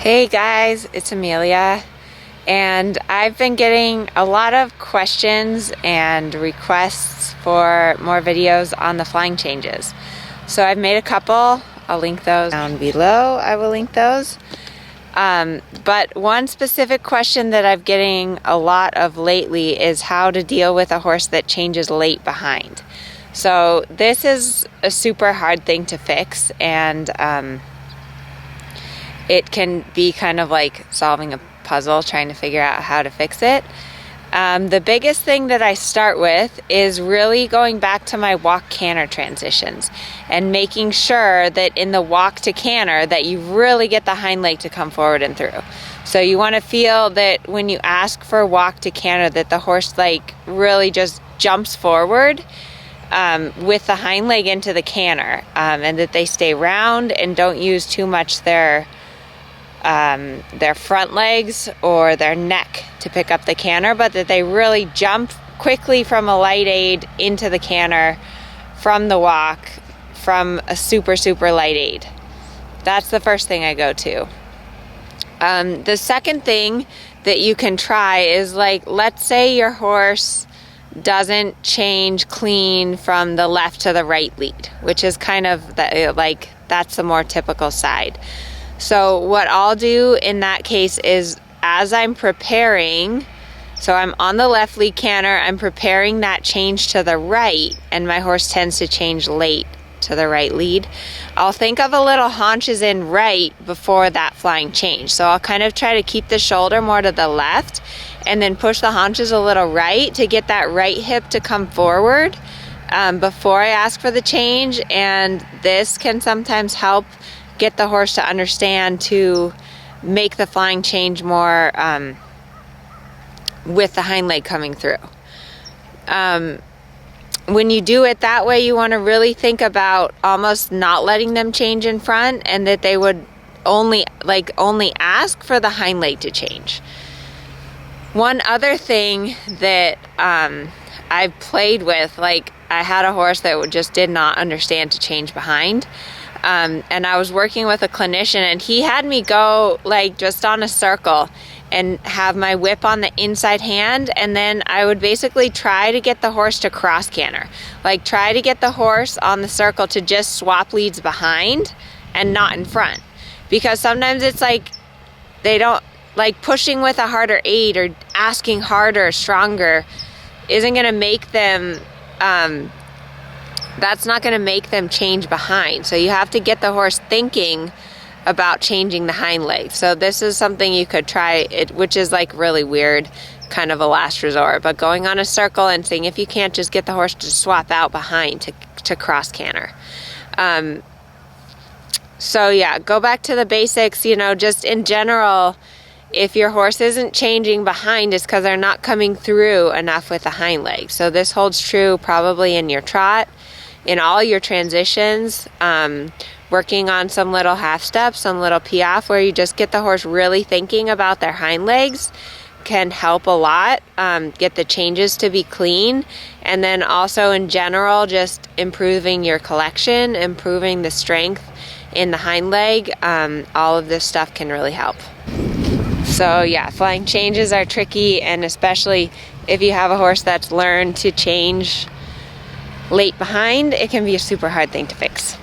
Hey guys, it's Amelia, and I've been getting a lot of questions and requests for more videos on the flying changes. So I've made a couple. I'll link those down below. I will link those. But one specific question that I'm getting a lot of lately is how to deal with a horse that changes late behind. So this is a super hard thing to fix, and it can be kind of like solving a puzzle, trying to figure out how to fix it. The biggest thing that I start with is really going back to my walk canter transitions and making sure that in the walk to canter that you really get the hind leg to come forward and through. So you want to feel that when you ask for walk to canter that the horse like really just jumps forward with the hind leg into the canter, and that they stay round and don't use too much their front legs or their neck to pick up the canter, but that they really jump quickly from a light aid into the canter from the walk from a super light aid. That's the first thing I go to. The second thing that you can try is, like, let's say your horse doesn't change clean from the left to the right lead, which is kind of that's the more typical side. So what I'll do in that case is, as I'm preparing, so I'm on the left lead canter, I'm preparing that change to the right, and my horse tends to change late to the right lead, I'll think of a little haunches in right before that flying change. So I'll kind of try to keep the shoulder more to the left and then push the haunches a little right to get that right hip to come forward before I ask for the change. And this can sometimes help get the horse to understand to make the flying change more with the hind leg coming through. When you do it that way, you want to really think about almost not letting them change in front, and that they would only ask for the hind leg to change. One other thing that I've played with, like, I had a horse that just did not understand to change behind. And I was working with a clinician, and he had me go like just on a circle and have my whip on the inside hand, and then I would basically try to get the horse to cross canter, like try to get the horse on the circle to just swap leads behind and not in front, because sometimes it's like they don't like pushing with a harder aid or asking harder or stronger isn't going to make them that's not going to make them change behind. So you have to get the horse thinking about changing the hind leg. So this is something you could try, which is like really weird, kind of a last resort, but going on a circle and seeing if you can't just get the horse to swap out behind to cross canter. So yeah, go back to the basics, just in general. If your horse isn't changing behind, it's because they're not coming through enough with the hind leg. So this holds true probably in your trot, in all your transitions, working on some little half steps, some little piaffe, where you just get the horse really thinking about their hind legs can help a lot, get the changes to be clean. And then also in general, just improving your collection, improving the strength in the hind leg. All of this stuff can really help. So yeah, flying changes are tricky, and especially if you have a horse that's learned to change late behind, it can be a super hard thing to fix.